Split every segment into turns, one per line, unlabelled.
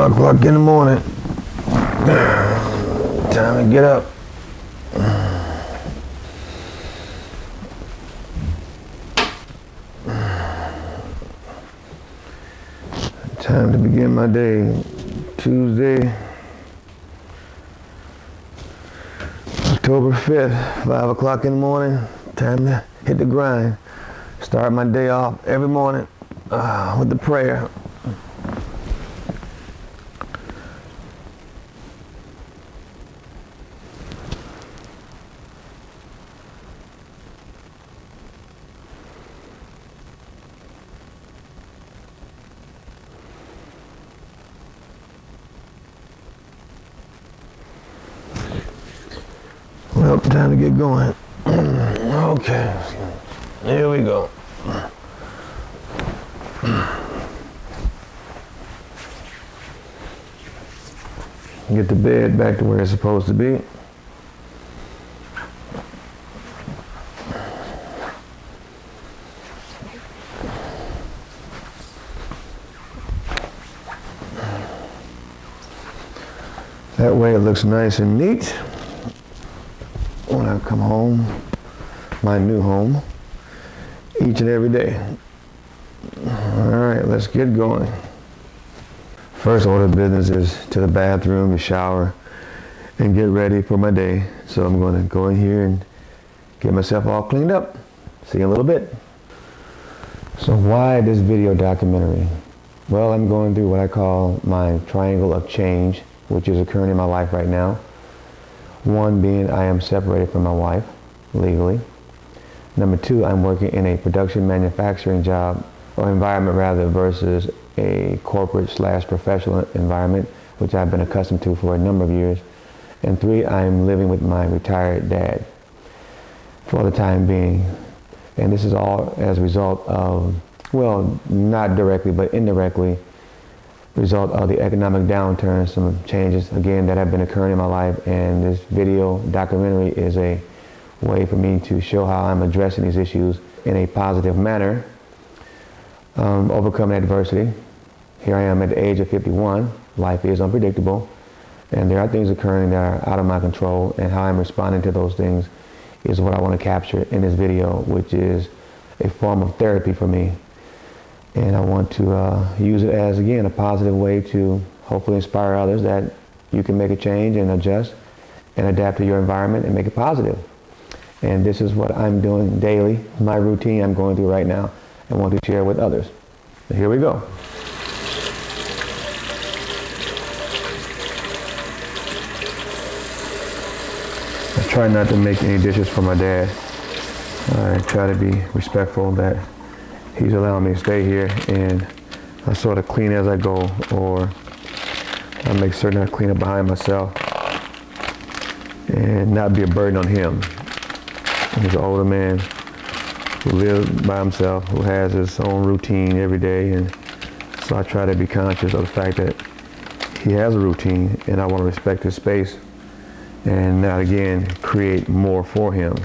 5 o'clock in the morning. Time to get up. Time to begin my day. Tuesday, October 5th, 5 o'clock in the morning. Time to hit the grind. Start my day off every morning with the prayer. Well, time to get going. Okay, here we go. Get the bed back to where it's supposed to be. That way it looks nice and neat when I come home, my new home, each and every day. All right, let's get going. First order of business is to the bathroom, to shower, and get ready for my day. So I'm going to go in here and get myself all cleaned up. See you in a little bit. So why this video documentary? Well, I'm going through what I call my triangle of change, which is occurring in my life right now. One being I am separated from my wife legally. Number two, I'm working in a production manufacturing job, or environment rather, versus a corporate / professional environment, which I've been accustomed to for a number of years. And three, I'm living with my retired dad for the time being. And this is all as a result of, well, not directly, but indirectly, result of the economic downturn, some changes, again, that have been occurring in my life. And this video documentary is a way for me to show how I'm addressing these issues in a positive manner. Overcoming adversity. Here I am at the age of 51. Life is unpredictable, and there are things occurring that are out of my control, and how I'm responding to those things is what I want to capture in this video, which is a form of therapy for me. And I want to use it as, again, a positive way to hopefully inspire others that you can make a change and adjust and adapt to your environment and make it positive. And this is what I'm doing daily, my routine I'm going through right now, and want to share with others. So here we go. I try not to make any dishes for my dad. I try to be respectful that he's allowing me to stay here, and I sort of clean as I go, or I make certain I clean up behind myself and not be a burden on him. He's an older man who lives by himself, who has his own routine every day, and so I try to be conscious of the fact that he has a routine, and I want to respect his space and not, again, create more for him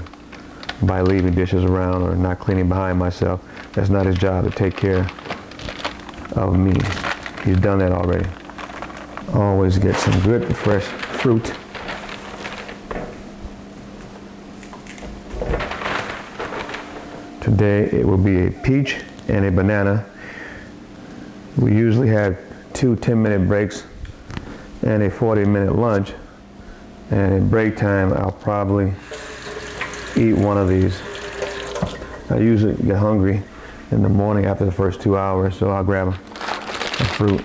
by leaving dishes around or not cleaning behind myself. That's not his job to take care of me. He's done that already. Always get some good fresh fruit. Today it will be a peach and a banana. We usually have 2 10-minute breaks and a 40-minute lunch. And at break time, I'll probably eat one of these. I usually get hungry in the morning after the first 2 hours, so I'll grab a fruit.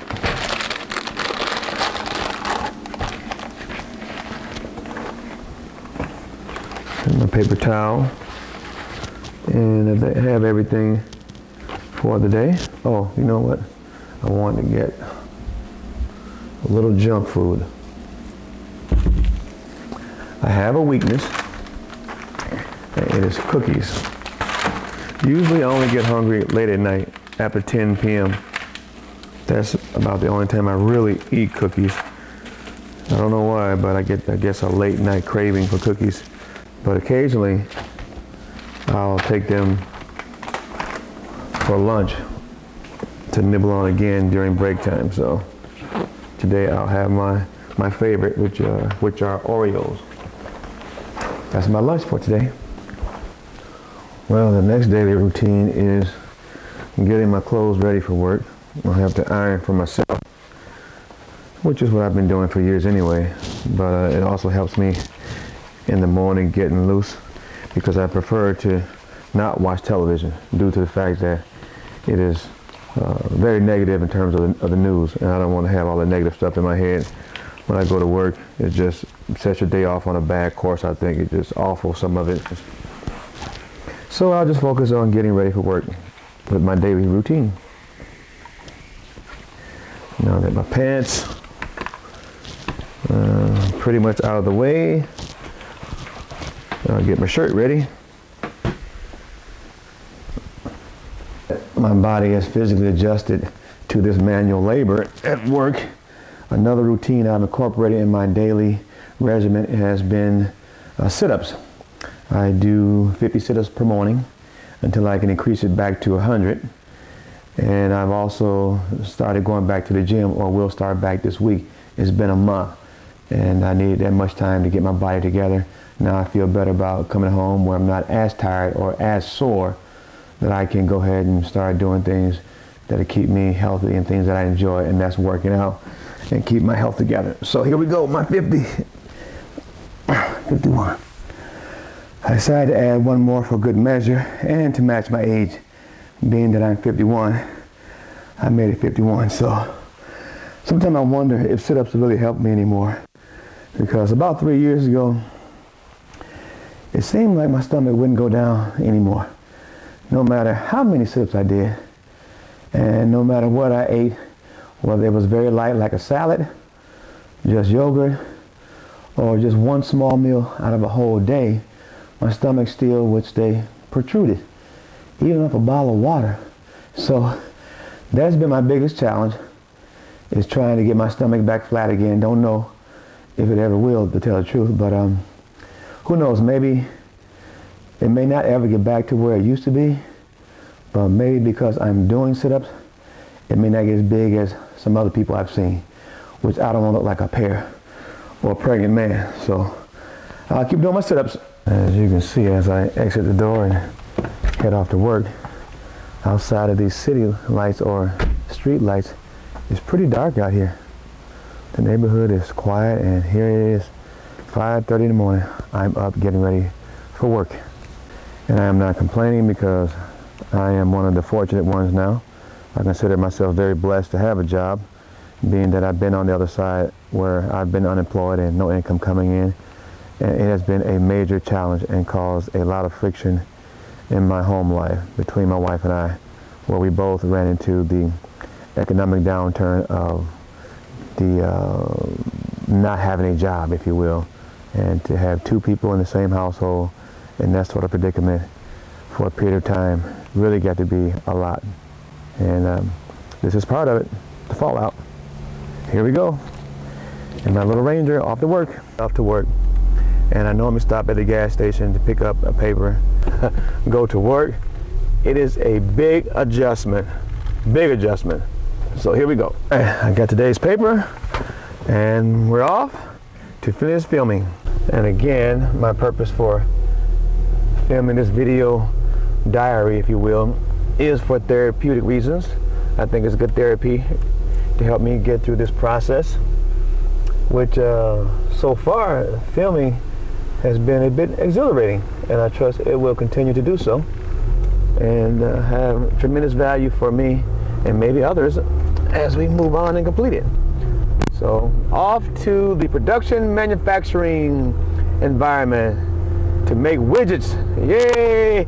And my paper towel. And I have everything for the day. Oh, you know what? I want to get a little junk food. I have a weakness, and it is cookies. Usually I only get hungry late at night after 10 p.m. That's about the only time I really eat cookies. I don't know why, but I guess a late night craving for cookies. But occasionally I'll take them for lunch to nibble on again during break time. So today I'll have my favorite, which are Oreos. That's my lunch for today. Well, the next daily routine is getting my clothes ready for work. I'll have to iron for myself, which is what I've been doing for years anyway. But it also helps me in the morning getting loose, because I prefer to not watch television due to the fact that it is very negative in terms of the news, and I don't want to have all the negative stuff in my head when I go to work. It just sets your day off on a bad course. I think it's just awful, some of it. So I'll just focus on getting ready for work with my daily routine. Now that my pants pretty much out of the way, I'll get my shirt ready. My body has physically adjusted to this manual labor at work. Another routine I've incorporated in my daily regimen has been sit-ups. I do 50 sit-ups per morning until I can increase it back to 100. And I've also started going back to the gym, or will start back this week. It's been a month and I needed that much time to get my body together. Now I feel better about coming home where I'm not as tired or as sore, that I can go ahead and start doing things that'll keep me healthy and things that I enjoy, and that's working out and keep my health together. So here we go, my 51. I decided to add one more for good measure and to match my age. Being that I'm 51, I made it 51. So sometimes I wonder if sit-ups really help me anymore, because about 3 years ago, it seemed like my stomach wouldn't go down anymore. No matter how many sit-ups I did, and no matter what I ate, whether it was very light like a salad, just yogurt, or just one small meal out of a whole day, my stomach still would stay protruded, even off a bottle of water. So that's been my biggest challenge, is trying to get my stomach back flat again. Don't know if it ever will, to tell the truth, but who knows, maybe it may not ever get back to where it used to be, but maybe because I'm doing sit-ups, it may not get as big as some other people I've seen, which I don't want to look like a pear or a pregnant man. So I'll keep doing my sit-ups. As you can see, as I exit the door and head off to work, outside of these city lights or street lights, it's pretty dark out here. The neighborhood is quiet, and here it is, 5:30 in the morning. I'm up getting ready for work. And I am not complaining, because I am one of the fortunate ones now. I consider myself very blessed to have a job, being that I've been on the other side where I've been unemployed and no income coming in. And it has been a major challenge and caused a lot of friction in my home life between my wife and I, where we both ran into the economic downturn of the not having a job, if you will, and to have two people in the same household in that sort of predicament for a period of time really got to be a lot. And this is part of it, the fallout. Here we go. And my little Ranger off to work. And I normally stop at the gas station to pick up a paper, go to work. It is a big adjustment. So here we go. I got today's paper, and we're off to finish filming. And again, my purpose for filming this video diary, if you will, is for therapeutic reasons. I think it's good therapy to help me get through this process, which so far filming has been a bit exhilarating, and I trust it will continue to do so and have tremendous value for me and maybe others as we move on and complete it. So off to the production manufacturing environment to make widgets. Yay!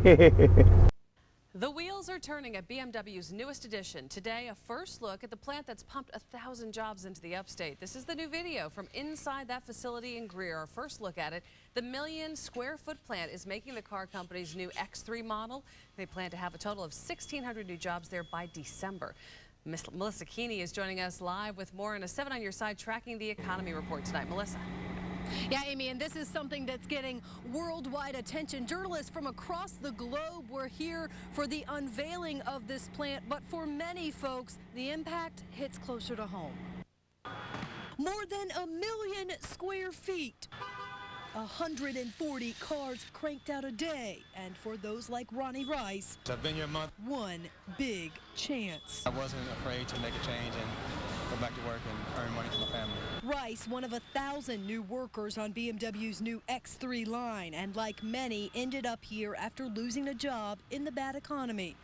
The wheels are turning at BMW's newest edition. Today, a first look at the plant that's pumped 1,000 jobs into the upstate. This is the new video from inside that facility in Greer. Our first look at it. The million-square-foot plant is making the car company's new X3 model. They plan to have a total of 1,600 new jobs there by December. Melissa Keeney is joining us live with more in a 7 on Your Side Tracking the Economy report tonight. Melissa.
Yeah, Amy, and this is something that's getting worldwide attention. Journalists from across the globe were here for the unveiling of this plant, but for many folks, the impact hits closer to home. More than 1 million square feet. 140 cars cranked out a day, and for those like Ronnie Rice,
I've been here a month.
One big chance.
I wasn't afraid to make a change and go back to work and earn money for my family.
Rice, one of 1,000 new workers on BMW's new X3 line, and like many, ended up here after losing a job in the bad economy.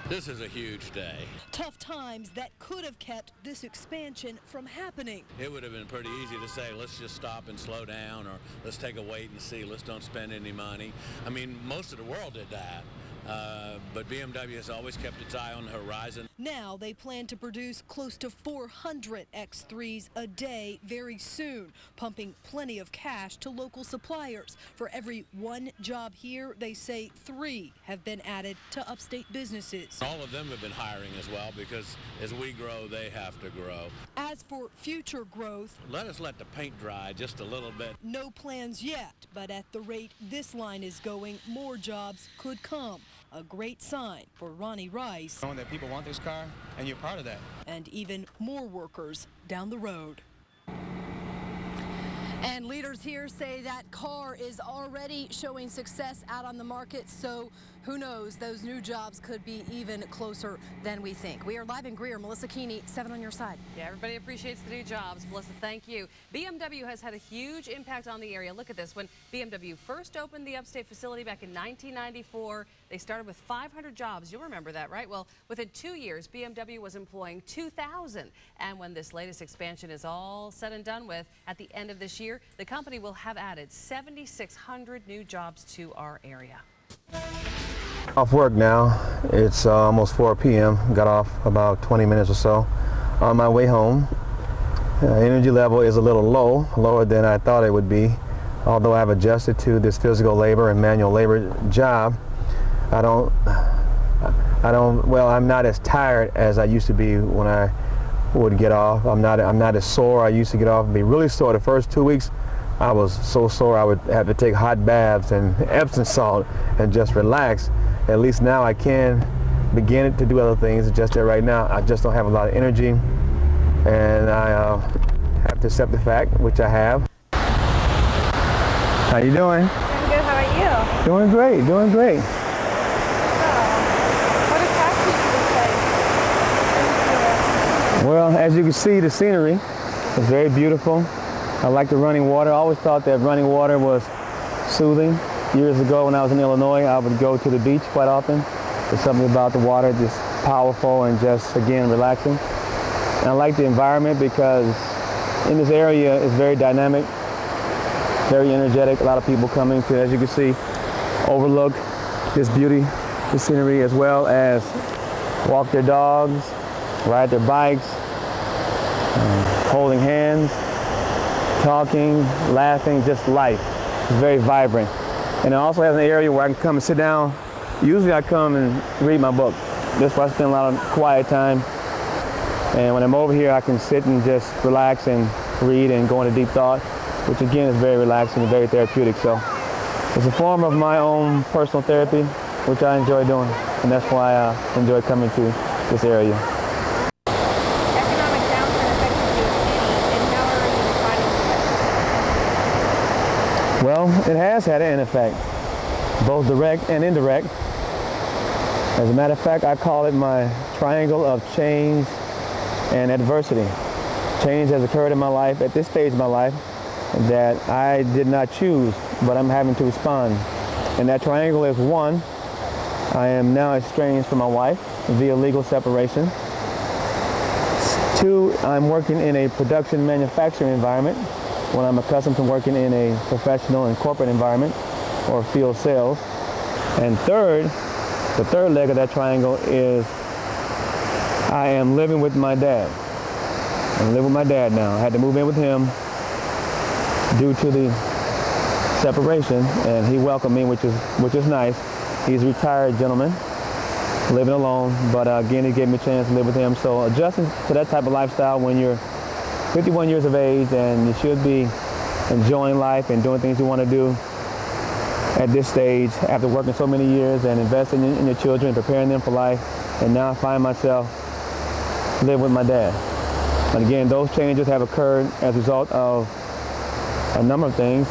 This is a huge day.
Tough times that could have kept this expansion from happening.
It would have been pretty easy to say, let's just stop and slow down, or let's take a wait and see, let's don't spend any money. I mean, most of the world did that. But BMW has always kept its eye on the horizon.
Now they plan to produce close to 400 X3s a day very soon, pumping plenty of cash to local suppliers. For every one job here, they say 3 have been added to upstate businesses.
All of them have been hiring as well, because as we grow, they have to grow.
As for future growth,
Let us let the paint dry just a little bit.
no plans yet, but at the rate this line is going, more jobs could come. A great sign for Ronnie Rice.
Knowing that people want this car, and you're part of that.
And even more workers down the road. And leaders here say that car is already showing success out on the market, so who knows, those new jobs could be even closer than we think. We are live in Greer. Melissa Keeney, 7 on your side.
Yeah, everybody appreciates the new jobs. Melissa, thank you. BMW has had a huge impact on the area. Look at this. When BMW first opened the upstate facility back in 1994, they started with 500 jobs. You'll remember that, right? Well, within 2 years, BMW was employing 2,000. And when this latest expansion is all said and done with, at the end of this year, the company will have added 7,600 new jobs to our area.
Off work now. It's almost 4 p.m. Got off about 20 minutes or so. On my way home. Energy level is a little low, lower than I thought it would be. Although I've adjusted to this physical labor and manual labor job, I'm not as tired as I used to be when I would get off. I'm not as sore. I used to get off and be really sore. The first 2 weeks, I was so sore I would have to take hot baths and Epsom salt and just relax. At least now I can begin to do other things. It's just that right now I just don't have a lot of energy, and I have to accept the fact, which I have. How you doing?
I'm good. How are you?
Doing great. Doing great.
What attracted you to
Well, as you can see, the scenery is very beautiful. I like the running water. I always thought that running water was soothing. Years ago when I was in Illinois, I would go to the beach quite often. There's something about the water just powerful and just, again, relaxing. And I like the environment because in this area it's very dynamic, very energetic. A lot of people coming to, as you can see, overlook this beauty, this scenery, as well as walk their dogs, ride their bikes, holding hands, talking, laughing, just life. It's very vibrant. And it also has an area where I can come and sit down. Usually I come and read my book. This is where I spend a lot of quiet time. And when I'm over here, I can sit and just relax and read and go into deep thought, which again is very relaxing and very therapeutic. So it's a form of my own personal therapy, which I enjoy doing. And that's why I enjoy coming to this area.
economic downturn affected you, and how are you fighting it?
Well, it has had an effect, both direct and indirect. As a matter of fact, I call it my triangle of change and adversity. Change has occurred in my life at this stage of my life that I did not choose, but I'm having to respond. And that triangle is: 1, I am now estranged from my wife via legal separation. 2, I'm working in a production manufacturing environment when I'm accustomed to working in a professional and corporate environment or field sales. And 3rd, the 3rd leg of that triangle is I am living with my dad. I'm living with my dad now. I had to move in with him due to the separation, and he welcomed me, which is nice. He's a retired gentleman, living alone, but again, he gave me a chance to live with him. So adjusting to that type of lifestyle when you're 51 years of age and you should be enjoying life and doing things you want to do at this stage after working so many years and investing in your children and preparing them for life, and now I find myself living with my dad. And again, those changes have occurred as a result of a number of things.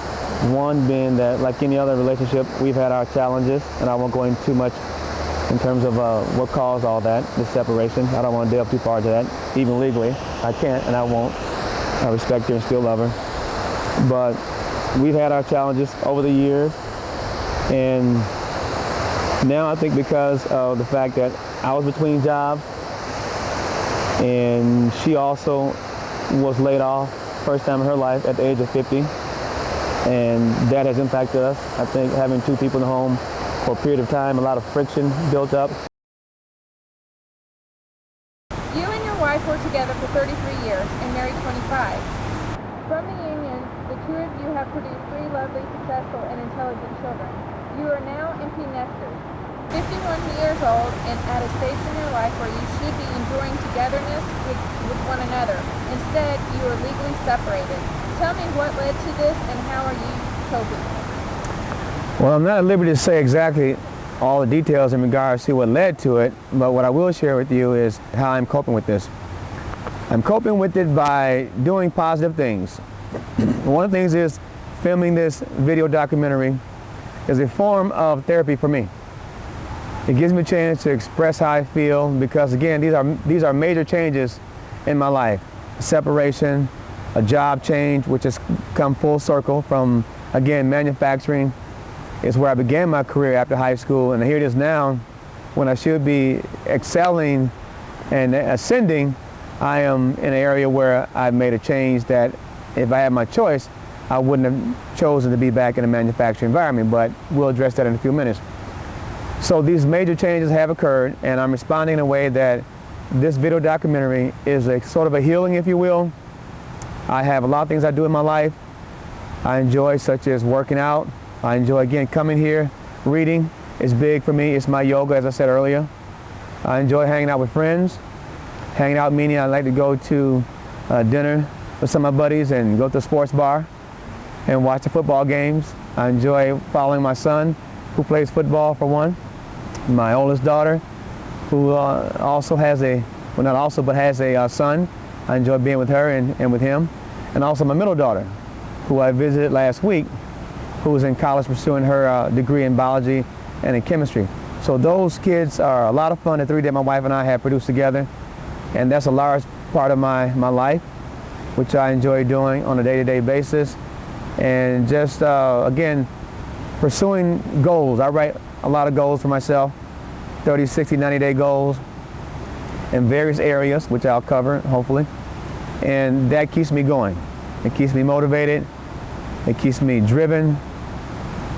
One being that, like any other relationship, we've had our challenges, and I won't go into too much in terms of what caused all that, this separation. I don't want to delve too far into that, even legally. I can't, and I won't. I respect her and still love her. But we've had our challenges over the years, and now I think because of the fact that I was between jobs, and she also was laid off, first time in her life at the age of 50, and that has impacted us. I think having 2 people in the home for a period of time, a lot of friction built up.
You and your wife were together for 33 years and married 25. From the union, the two of you have produced 3 lovely, successful, and intelligent children. You are now empty nesters, 51 years old, and at a stage in your life where you should be enjoying togetherness with one another. Instead, you are legally separated. Tell me what led to this and how are you coping?
Well, I'm not at liberty to say exactly all the details in regards to what led to it, but what I will share with you is how I'm coping with this. I'm coping with it by doing positive things. One of the things is filming this video documentary is a form of therapy for me. It gives me a chance to express how I feel because, again, these are major changes in my life. Separation, a job change, which has come full circle from, again, manufacturing is where I began my career after high school, and here it is now when I should be excelling and ascending. I am in an area where I've made a change that if I had my choice, I wouldn't have chosen to be back in a manufacturing environment, but we'll address that in a few minutes. So these major changes have occurred, and I'm responding in a way that this video documentary is a sort of a healing, if you will. I have a lot of things I do in my life I enjoy, such as working out. I enjoy, again, coming here, reading is big for me. It's my yoga, as I said earlier. I enjoy hanging out with friends. Hanging out meaning I like to go to dinner with some of my buddies and go to a sports bar and watch the football games. I enjoy following my son, who plays football for one. My oldest daughter, who also has a, well, not also, but has a son. I enjoy being with her and with him. And also my middle daughter, who I visited last week, who was in college pursuing her degree in biology and in chemistry. So those kids are a lot of fun, the 3 that my wife and I have produced together. And that's a large part of my life, which I enjoy doing on a day-to-day basis. And just, again, pursuing goals. I write a lot of goals for myself, 30, 60, 90-day goals in various areas, which I'll cover, hopefully. And that keeps me going. It keeps me motivated. It keeps me driven.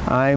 I'm